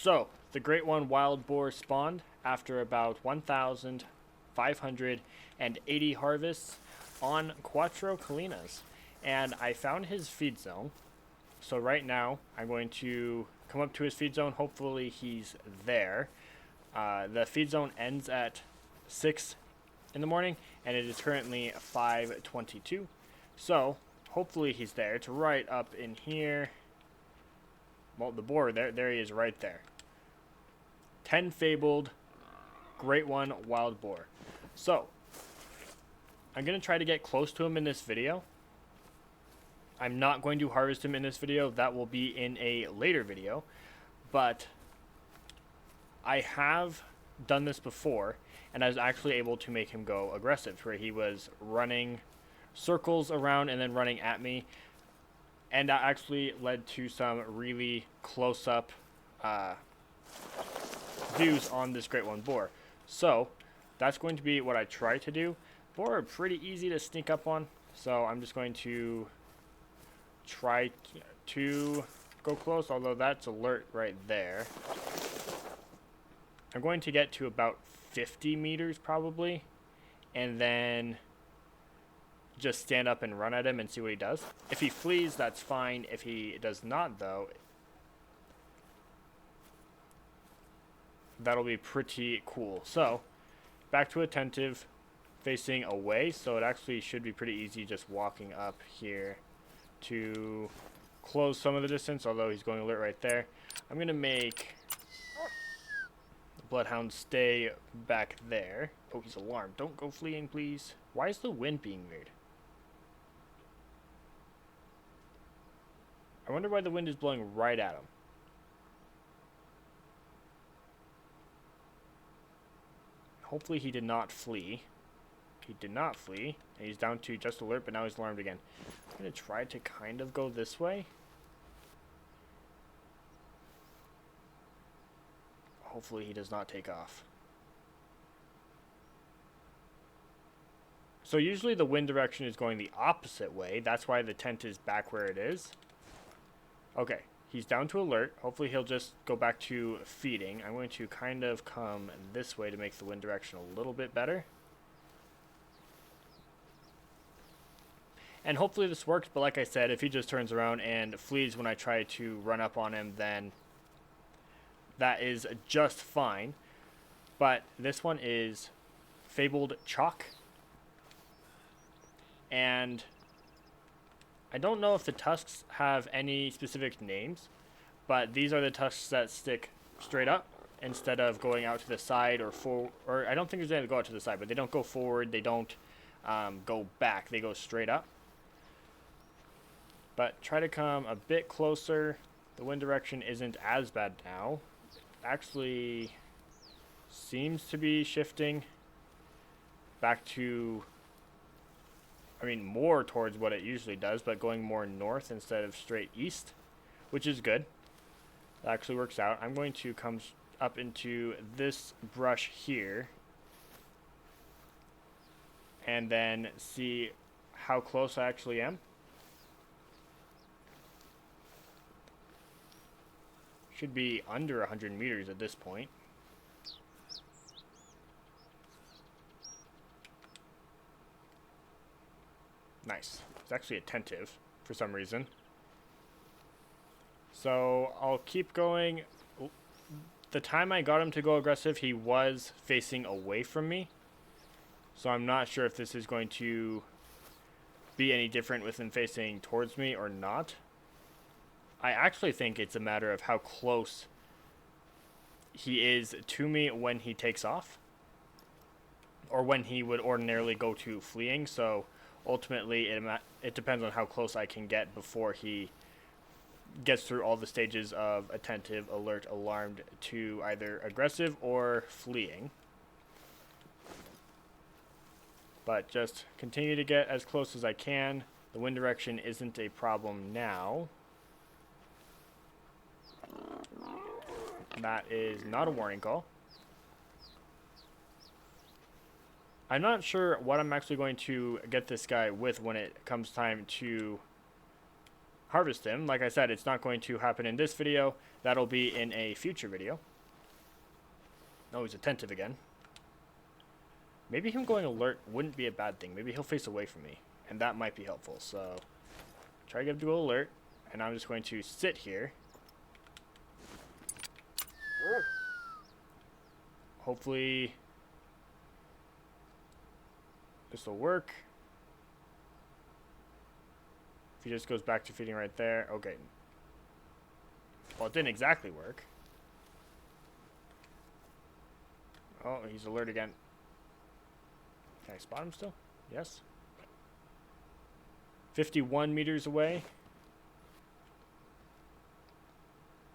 So, the Great One Wild Boar spawned after about 1,580 harvests on Cuatro Colinas. And I found his feed zone. So right now, I'm going to come up to his feed zone. Hopefully he's there. The feed zone ends at 6 in the morning, and it is currently 5:22. So, hopefully he's there. It's right up in here. Well, the boar, there he is right there. 10 Fabled, Great One Wild Boar. So, I'm going to try to get close to him in this video. I'm not going to harvest him in this video. That will be in a later video. But I have done this before, and I was actually able to make him go aggressive, where he was running circles around and then running at me. And that actually led to some really close-up views on this Great One Boar. So, that's going to be what I try to do. Boar are pretty easy to sneak up on, so I'm just going to try to go close, although that's alert right there. I'm going to get to about 50 meters probably, and then just stand up and run at him and see what he does. If he flees, that's fine. If he does not, though, that'll be pretty cool. So, back to attentive, facing away, so it actually should be pretty easy just walking up here to close some of the distance, although he's going alert right there. I'm going to make the Bloodhound stay back there. Oh, he's alarmed. Don't go fleeing, please. Why is the wind being weird? I wonder why the wind is blowing right at him. Hopefully he did not flee. He did not flee. And he's down to just alert, but now he's alarmed again. I'm going to try to kind of go this way. Hopefully he does not take off. So usually the wind direction is going the opposite way. That's why the tent is back where it is. Okay, he's down to alert. Hopefully he'll just go back to feeding. I'm going to kind of come this way to make the wind direction a little bit better. And hopefully this works, but like I said, if he just turns around and flees when I try to run up on him, then that is just fine. But this one is Fabled Chalk. And I don't know if the tusks have any specific names, but these are the tusks that stick straight up instead of going out to the side or forward. Or I don't think there's any that go out to the side, but they don't go forward. They don't go back. They go straight up. But try to come a bit closer. The wind direction isn't as bad now. Actually seems to be shifting back to, I mean, more towards what it usually does, but going more north instead of straight east, which is good. That actually works out. I'm going to come up into this brush here and then see how close I actually am. Should be under 100 meters at this point. Nice. It's actually attentive for some reason. So I'll keep going. The time I got him to go aggressive, he was facing away from me. So I'm not sure if this is going to be any different with him facing towards me or not. I actually think it's a matter of how close he is to me when he takes off, or when he would ordinarily go to fleeing. So ultimately it depends on how close I can get before he gets through all the stages of attentive, alert, alarmed to either aggressive or fleeing. But just continue to get as close as I can. The wind direction isn't a problem now. That is not a warning call. I'm not sure what I'm actually going to get this guy with when it comes time to harvest him. Like I said, it's not going to happen in this video. That'll be in a future video. Oh, he's attentive again. Maybe him going alert wouldn't be a bad thing. Maybe he'll face away from me, and that might be helpful. So, try to get him to go alert, and I'm just going to sit here. Hopefully, this will work. If he just goes back to feeding right there. Okay. Well, it didn't exactly work. Oh, he's alert again. Can I spot him still? Yes. 51 meters away.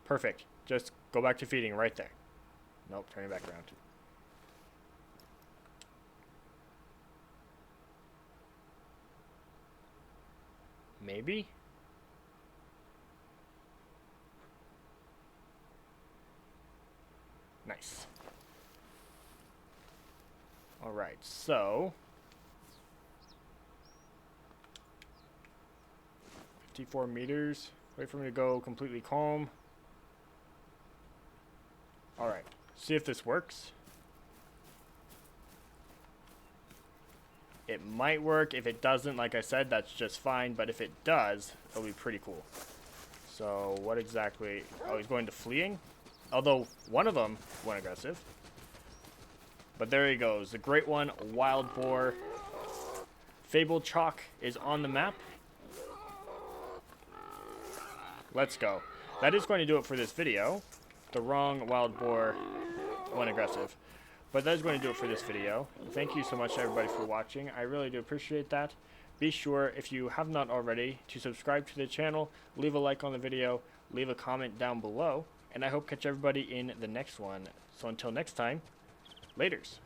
Perfect. Just go back to feeding right there. Nope, turning back around. Maybe? Nice. Alright, so 54 meters. Wait for me to go completely calm. Alright, see if this works. It might work. If it doesn't, like I said, that's just fine. But if it does, it'll be pretty cool. So, what exactly? Oh, he's going to fleeing? Although, one of them went aggressive. But there he goes. The Great One Wild Boar. Fabled chalk is on the map. Let's go. That is going to do it for this video. The wrong wild boar went aggressive. But that is going to do it for this video. Thank you so much, everybody, for watching. I really do appreciate that. Be sure, if you have not already, to subscribe to the channel, leave a like on the video, leave a comment down below, and I hope to catch everybody in the next one. So until next time, laters.